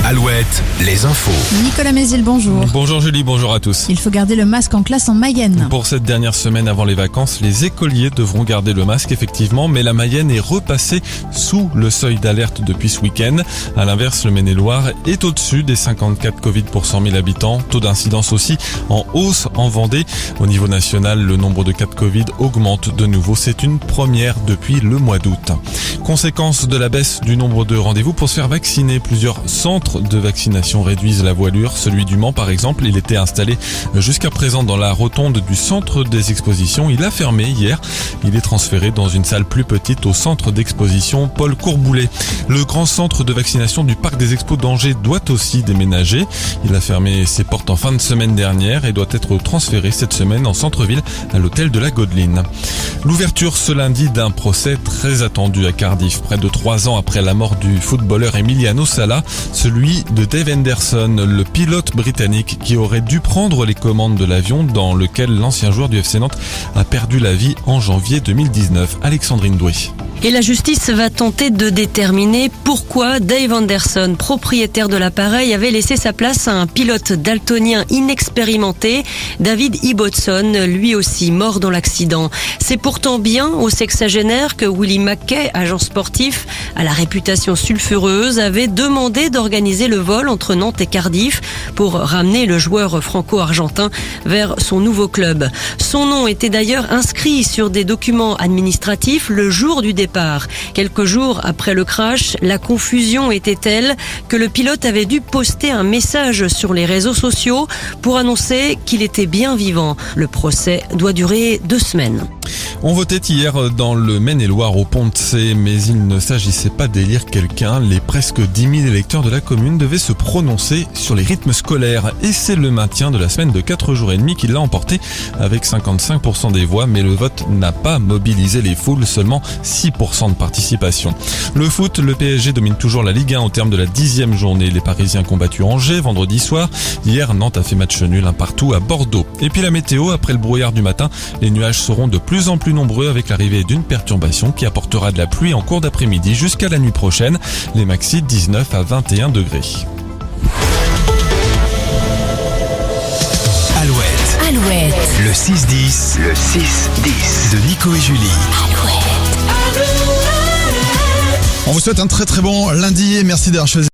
Alouette, les infos. Nicolas Mézil, bonjour. Bonjour Julie, bonjour à tous. Il faut garder le masque en classe en Mayenne. Pour cette dernière semaine avant les vacances, les écoliers devront garder le masque effectivement, mais la Mayenne est repassée sous le seuil d'alerte depuis ce week-end. À l'inverse, le Maine-et-Loire est au-dessus des 54 Covid pour 100 000 habitants. Taux d'incidence aussi en hausse en Vendée. Au niveau national, le nombre de cas de Covid augmente de nouveau. C'est une première depuis le mois d'août. Conséquence de la baisse du nombre de rendez-vous pour se faire vacciner. Plusieurs centres de vaccination réduisent la voilure. Celui du Mans, par exemple, il était installé jusqu'à présent dans la rotonde du centre des expositions. Il a fermé hier. Il est transféré dans une salle plus petite au centre d'exposition Paul Courboulet. Le grand centre de vaccination du parc des expos d'Angers doit aussi déménager. Il a fermé ses portes en fin de semaine dernière et doit être transféré cette semaine en centre-ville à l'hôtel de la Godeline. L'ouverture ce lundi d'un procès très attendu à Cardiff, près de 3 ans après la mort du footballeur Emiliano Sala, celui de Dave Henderson, le pilote britannique qui aurait dû prendre les commandes de l'avion dans lequel l'ancien joueur du FC Nantes a perdu la vie en janvier 2019. Alexandrine Doué. Et la justice va tenter de déterminer pourquoi Dave Henderson, propriétaire de l'appareil, avait laissé sa place à un pilote daltonien inexpérimenté, David Ibbotson, lui aussi mort dans l'accident. C'est pourtant bien au sexagénaire que Willie McKay, agent sportif à la réputation sulfureuse, avait demandé d'organiser le vol entre Nantes et Cardiff pour ramener le joueur franco-argentin vers son nouveau club. Son nom était d'ailleurs inscrit sur des documents administratifs le jour du départ. Quelques jours après le crash, la confusion était telle que le pilote avait dû poster un message sur les réseaux sociaux pour annoncer qu'il était bien vivant. Le procès doit durer 2 semaines. On votait hier dans le Maine-et-Loire au Pont-de-Cé, mais il ne s'agissait pas d'élire quelqu'un. Les presque 10 000 électeurs de la commune devaient se prononcer sur les rythmes scolaires. Et c'est le maintien de la semaine de 4 jours et demi qui l'a emporté avec 55% des voix. Mais le vote n'a pas mobilisé les foules, seulement 6% de participation. Le foot, le PSG domine toujours la Ligue 1 au terme de la 10e journée. Les Parisiens combattus Angers vendredi soir. Hier, Nantes a fait match nul 1-1 à Bordeaux. Et puis la météo, après le brouillard du matin, les nuages seront de plus en plus nombreux avec l'arrivée d'une perturbation qui apportera de la pluie en cours d'après-midi jusqu'à la nuit prochaine. Les maxi 19 à 21 degrés. Alouette. Le 6-10. Le 6-10 de Nico et Julie. On vous souhaite un très très bon lundi et merci d'avoir choisi